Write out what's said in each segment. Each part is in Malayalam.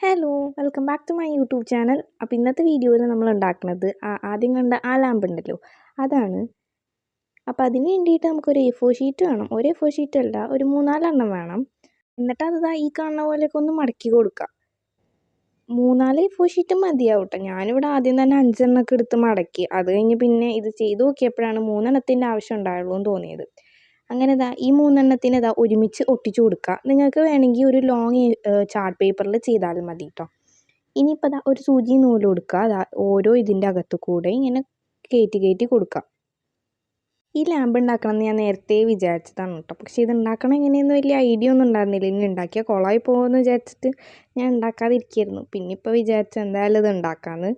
Hello welcome back to my YouTube channel. അപ്പോൾ ഇന്നത്തെ വീഡിയോയിൽ നമ്മൾ ഉണ്ടാക്കുന്നത് ആദ്യം കണ്ട ആ ലാമ്പ് ഉണ്ടല്ലോ അതാണ്. അപ്പോൾ അതിന് വേണ്ടിയിട്ട് നമുക്കൊരു A4 ഷീറ്റ് വേണം. ഒരു A4 ഷീറ്റ് അല്ല, ഒരു 3-4 വേണം. എന്നിട്ട് അത് ഈ കാണുന്ന പോലെയൊക്കെ ഒന്ന് മടക്കി കൊടുക്കുക. 3-4 A4 ഷീറ്റ് മതിയാവും കേട്ടോ. ഞാനിവിടെ ആദ്യം തന്നെ 5 എടുത്ത് മടക്കി. അത് കഴിഞ്ഞ് പിന്നെ ഇത് ചെയ്ത് നോക്കിയപ്പോഴാണ് 3 ആവശ്യം ഉണ്ടായുള്ളൂ എന്ന് തോന്നിയത്. അങ്ങനെ ഈ 3 ഒരുമിച്ച് ഒട്ടിച്ചു കൊടുക്കുക. നിങ്ങൾക്ക് വേണമെങ്കിൽ ഒരു ലോങ് ചാർട്ട് പേപ്പറിൽ ചെയ്താലും മതി കേട്ടോ. ഇനിയിപ്പോൾ ഒരു സൂചി നൂല് കൊടുക്കുക. ഓരോ ഇതിൻ്റെ അകത്തു കൂടെ ഇങ്ങനെ കയറ്റി കൊടുക്കുക. ഈ ലാമ്പ് ഉണ്ടാക്കണമെന്ന് ഞാൻ നേരത്തെ വിചാരിച്ചതാണ് കേട്ടോ. പക്ഷേ ഇത് ഉണ്ടാക്കണം എങ്ങനെയെന്ന് വലിയ ഐഡിയ ഒന്നും ഉണ്ടായിരുന്നില്ല. ഇനി ഉണ്ടാക്കിയാൽ കുളമായി പോകുമെന്ന് വിചാരിച്ചിട്ട് ഞാൻ ഉണ്ടാക്കാതിരിക്കുകയായിരുന്നു. പിന്നെ ഇപ്പോൾ വിചാരിച്ചു എന്തായാലും ഇത് ഉണ്ടാക്കാമെന്ന്.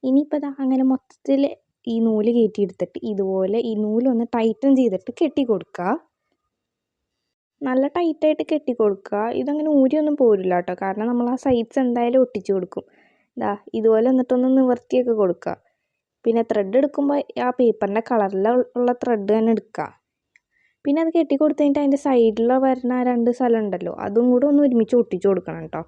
ഇനിയിപ്പോൾ അങ്ങനെ മൊത്തത്തിൽ ഈ നൂല് കയറ്റിയെടുത്തിട്ട് ഇതുപോലെ ഈ നൂലൊന്ന് ടൈറ്റൻ ചെയ്തിട്ട് കെട്ടി കൊടുക്കുക. നല്ല ടൈറ്റായിട്ട് കെട്ടി കൊടുക്കുക. ഇതങ്ങനെ ഊരിയൊന്നും പോരില്ല കേട്ടോ. കാരണം നമ്മൾ ആ സൈഡ്സ് എന്തായാലും ഒട്ടിച്ചു കൊടുക്കും. ഇതുപോലെ എന്നിട്ടൊന്ന് നിവർത്തിയൊക്കെ കൊടുക്കുക. പിന്നെ ത്രെഡ് എടുക്കുമ്പോൾ ആ പേപ്പറിൻ്റെ കളറിലുള്ള ത്രെഡ് തന്നെ എടുക്കുക. പിന്നെ അത് കെട്ടി കൊടുത്തു കഴിഞ്ഞിട്ട് അതിൻ്റെ സൈഡിൽ വരുന്ന 2 സ്ഥലം ഉണ്ടല്ലോ അതും കൂടെ ഒന്ന് ഒരുമിച്ച് ഒട്ടിച്ചു കൊടുക്കണം കേട്ടോ.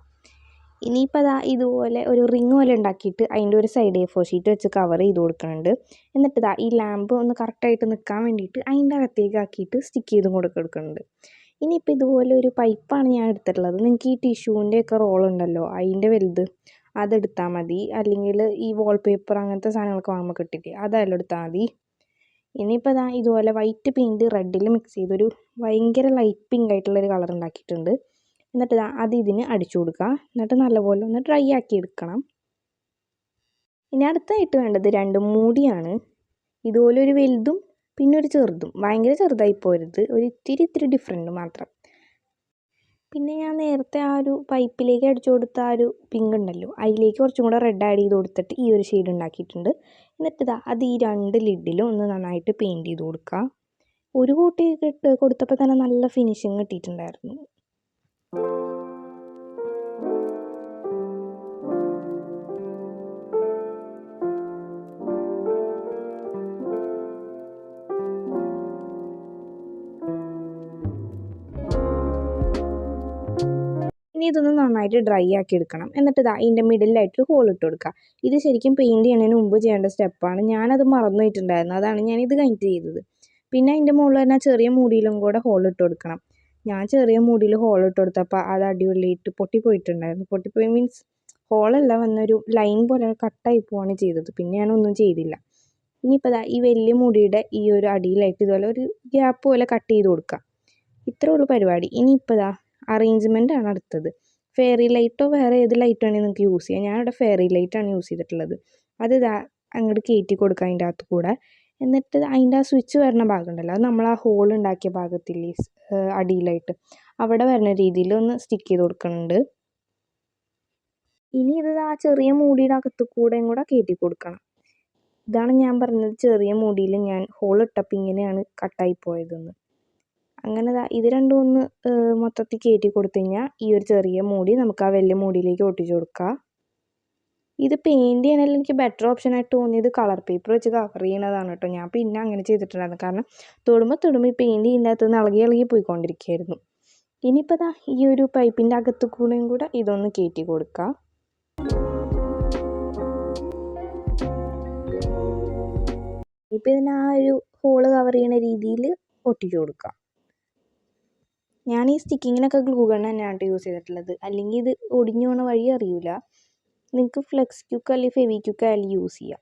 ഇനിയിപ്പോൾ ഇതുപോലെ ഒരു റിങ് പോലെ ഉണ്ടാക്കിയിട്ട് അതിൻ്റെ ഒരു സൈഡ് A4 ഷീറ്റ് വെച്ച് കവർ ചെയ്ത് കൊടുക്കുന്നുണ്ട്. എന്നിട്ട് ഈ ലാമ്പ് ഒന്ന് കറക്റ്റായിട്ട് നിൽക്കാൻ വേണ്ടിയിട്ട് അതിൻ്റെ അകത്തേക്ക് ആക്കിയിട്ട് സ്റ്റിക്ക് ചെയ്തും കൊടുക്കുന്നുണ്ട്. ഇനിയിപ്പോൾ ഇതുപോലെ ഒരു പൈപ്പാണ് ഞാൻ എടുത്തിട്ടുള്ളത്. നിങ്ങൾക്ക് ഈ ടിഷ്യൂവിൻ്റെയൊക്കെ റോളുണ്ടല്ലോ അതിൻ്റെ വലുത് അതെടുത്താൽ മതി. അല്ലെങ്കിൽ ഈ വാൾപേപ്പർ അങ്ങനത്തെ സാധനങ്ങളൊക്കെ വാങ്ങുമ്പോൾ കിട്ടില്ലേ അതെല്ലാം എടുത്താൽ മതി. ഇനിയിപ്പോൾ ഇതുപോലെ വൈറ്റ് പെയിൻറ്റ് റെഡിൽ മിക്സ് ചെയ്തൊരു ഭയങ്കര ലൈറ്റ് പിങ്ക് ആയിട്ടുള്ളൊരു കളർ ഉണ്ടാക്കിയിട്ടുണ്ട്. എന്നിട്ട് അത് ഇതിന് അടിച്ചു കൊടുക്കുക. എന്നിട്ട് നല്ലപോലെ ഒന്ന് ഡ്രൈ ആക്കി എടുക്കണം. ഇനി അടുത്തായിട്ട് വേണ്ടത് 2 മൂടിയാണ്. ഇതുപോലെ ഒരു വലുതും പിന്നെ ഒരു ചെറുതും. ഭയങ്കര ചെറുതായി പോരുത്, ഒരു ഇത്തിരി ഡിഫറെൻറ്റ് മാത്രം. പിന്നെ ഞാൻ നേരത്തെ ആ ഒരു പൈപ്പിലേക്ക് അടിച്ചു കൊടുത്ത ആ ഒരു പിങ്ക് ഉണ്ടല്ലോ അതിലേക്ക് കുറച്ചും കൂടെ റെഡ് ആഡ് ചെയ്ത് കൊടുത്തിട്ട് ഈ ഒരു ഷെയ്ഡ് ഉണ്ടാക്കിയിട്ടുണ്ട്. എന്നിട്ട് അത് ഈ 2 ലിഡിലും ഒന്ന് നന്നായിട്ട് പെയിൻറ്റ് ചെയ്ത് കൊടുക്കുക. ഒരു കോട്ടി കൊടുത്തപ്പോൾ തന്നെ നല്ല ഫിനിഷിങ് കിട്ടിയിട്ടുണ്ടായിരുന്നു. ഇനി ഇതൊന്ന് നന്നായിട്ട് ഡ്രൈ ആക്കി എടുക്കണം. എന്നിട്ട് ഇതിൻ്റെ മിഡിലായിട്ട് ഹോൾ ഇട്ട് കൊടുക്കുക. ഇത് ശരിക്കും പെയിൻറ്റ് ചെയ്യുന്നതിന് മുമ്പ് ചെയ്യേണ്ട സ്റ്റെപ്പാണ്. ഞാനത് മറന്നു പോയിട്ടുണ്ടായിരുന്നു. അതാണ് ഞാനിത് കഴിഞ്ഞിട്ട് ചെയ്തത്. പിന്നെ അതിൻ്റെ മുകളിൽ തന്നെ ചെറിയ മൂടിയിലും കൂടെ ഹോൾ ഇട്ട് കൊടുക്കണം. ഞാൻ ചെറിയ മൂടിയിൽ ഹോൾ ഇട്ട് കൊടുത്തപ്പോൾ അത് അടിപൊളിയായിട്ട് പൊട്ടിപ്പോയിട്ടുണ്ടായിരുന്നു. പൊട്ടിപ്പോയി മീൻസ് ഹോളല്ല, വന്നൊരു ലൈൻ പോലെ കട്ടായി പോവാണ് ചെയ്തത്. പിന്നെ ഞാനൊന്നും ചെയ്തില്ല. ഇനിയിപ്പോൾ ഈ വലിയ മുടിയുടെ ഈ ഒരു അടിയിലായിട്ട് ഇതുപോലെ ഒരു ഗ്യാപ്പ് പോലെ കട്ട് ചെയ്ത് കൊടുക്കുക. ഇത്രേ ഉള്ളൂ പരിപാടി. ഇനിയിപ്പോൾ അറേഞ്ച്മെൻ്റ് ആണ് അടുത്തത്. ഫെയറി ലൈറ്റോ വേറെ ഏത് ലൈറ്റ് വേണമെങ്കിൽ നിങ്ങൾക്ക് യൂസ് ചെയ്യാം. ഞാനിവിടെ ഫെയറി ലൈറ്റാണ് യൂസ് ചെയ്തിട്ടുള്ളത്. അത് അങ്ങോട്ട് കയറ്റി കൊടുക്കുക അതിൻ്റെ അകത്ത് കൂടെ. എന്നിട്ട് അതിൻ്റെ ആ സ്വിച്ച് വരുന്ന ഭാഗം ഉണ്ടല്ലോ അത് നമ്മൾ ആ ഹോൾ ഉണ്ടാക്കിയ ഭാഗത്തില്ലേ അടിയിലായിട്ട് അവിടെ വരുന്ന രീതിയിൽ ഒന്ന് സ്റ്റിക്ക് ചെയ്ത് കൊടുക്കുന്നുണ്ട്. ഇനി ഇത് ആ ചെറിയ മൂടിയുടെ അകത്ത് കൂടെയും കൂടെ കയറ്റി കൊടുക്കണം. ഇതാണ് ഞാൻ പറഞ്ഞത്, ചെറിയ മൂടിയിൽ ഞാൻ ഹോൾ ഇട്ടപ്പോൾ ഇങ്ങനെയാണ് കട്ടായി പോയതെന്ന്. അങ്ങനെ ഇത് രണ്ടും ഒന്ന് മൊത്തത്തിൽ കയറ്റി കൊടുത്തു കഴിഞ്ഞാൽ ഈ ഒരു ചെറിയ മൂടി നമുക്ക് ആ വലിയ മൂടിയിലേക്ക് ഒട്ടിച്ചു കൊടുക്കുക. ഇത് പെയിൻറ്റ് ചെയ്യണമെങ്കിൽ എനിക്ക് ബെറ്റർ ഓപ്ഷനായിട്ട് തോന്നിയത് കളർ പേപ്പർ വെച്ച് കവർ ചെയ്യണതാണ് കേട്ടോ. ഞാൻ പിന്നെ അങ്ങനെ ചെയ്തിട്ടുണ്ടായിരുന്നു. കാരണം തൊടുമ്പോൾ ഈ പെയിൻറ്റ് ചെയ്യുന്ന അകത്ത് നിന്ന് ഇളകി പോയിക്കൊണ്ടിരിക്കുകയായിരുന്നു. ഇനിയിപ്പോൾ ഈ ഒരു പൈപ്പിൻ്റെ അകത്ത് കൂടെയും കൂടെ ഇതൊന്ന് കയറ്റി കൊടുക്കുക. ഇപ്പോൾ ഇതിന് ആ ഒരു ഹോള് കവർ ചെയ്യുന്ന രീതിയിൽ ഒട്ടിച്ചു കൊടുക്കുക. ഞാൻ ഈ സ്റ്റിക്കിങ്ങിനൊക്കെ ഗ്ലൂ ഗൺ തന്നെയാണ് യൂസ് ചെയ്തിട്ടുള്ളത്. അല്ലെങ്കിൽ ഇത് ഒടിഞ്ഞു പോണ വഴി അറിയില്ല. നിങ്ങൾക്ക് ഫ്ലെക്സ് ക്യുക്ക് അല്ലെങ്കിൽ ഫെവിക്യുക്ക് ആയാലും യൂസ് ചെയ്യാം.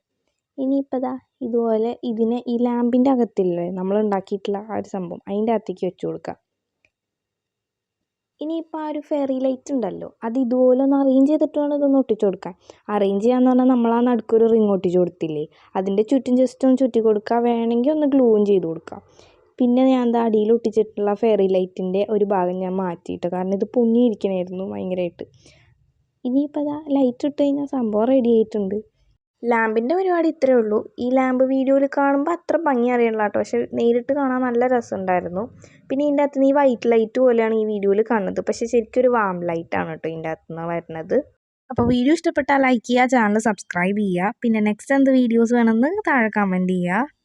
ഇനിയിപ്പോൾ ഇതുപോലെ ഇതിനെ ഈ ലാമ്പിൻ്റെ അകത്തില്ലേ നമ്മൾ ഉണ്ടാക്കിയിട്ടുള്ള ആ ഒരു സംഭവം അതിൻ്റെ അകത്തേക്ക് വെച്ച് കൊടുക്കുക. ഇനിയിപ്പോൾ ആ ഒരു ഫെയറി ലൈറ്റ് ഉണ്ടല്ലോ അത് ഇതുപോലെ ഒന്ന് അറേഞ്ച് ചെയ്തിട്ട് വേണം ഇതൊന്ന് ഒട്ടിച്ചു കൊടുക്കാൻ. അറേഞ്ച് ചെയ്യാന്ന് പറഞ്ഞാൽ നമ്മൾ ആ നടുക്കൊരു റിങ് ഒട്ടിച്ചു കൊടുത്തില്ലേ അതിൻ്റെ ചുറ്റും ജസ്റ്റ് ഒന്ന് ചുറ്റി കൊടുക്കുക. വേണമെങ്കിൽ ഒന്ന് ഗ്ലൂവും ചെയ്ത് കൊടുക്കുക. പിന്നെ ഞാൻ അടിയിൽ ഒട്ടിച്ചിട്ടുള്ള ഫെയറി ലൈറ്റിൻ്റെ ഒരു ഭാഗം ഞാൻ മാറ്റിയിട്ട്, കാരണം ഇത് പൊങ്ങിയിരിക്കണമായിരുന്നു ഭയങ്കരമായിട്ട്. ഇനിയിപ്പോൾ ലൈറ്റ് ഇട്ട് കഴിഞ്ഞാൽ സംഭവം റെഡി ആയിട്ടുണ്ട്. ലാമ്പിൻ്റെ പരിപാടി ഇത്രയേ ഉള്ളൂ. ഈ ലാമ്പ് വീഡിയോയിൽ കാണുമ്പോൾ അത്ര ഭംഗി അറിയണില്ല കേട്ടോ, പക്ഷെ നേരിട്ട് കാണാൻ നല്ല രസമുണ്ടായിരുന്നു. പിന്നെ ഇതിൻ്റെ അകത്ത് ഈ വൈറ്റ് ലൈറ്റ് പോലെയാണ് ഈ വീഡിയോയിൽ കാണുന്നത്, പക്ഷേ ശരിക്കും ഒരു വാം ലൈറ്റാണ് കേട്ടോ ഇതിൻ്റെ അകത്ത് നിന്ന് വരുന്നത്. അപ്പോൾ വീഡിയോ ഇഷ്ടപ്പെട്ടാൽ ലൈക്ക് ചെയ്യുക, ചാനൽ സബ്സ്ക്രൈബ് ചെയ്യുക. പിന്നെ നെക്സ്റ്റ് എന്ത് വീഡിയോസ് വേണമെന്ന് താഴെ കമൻറ്റ് ചെയ്യുക.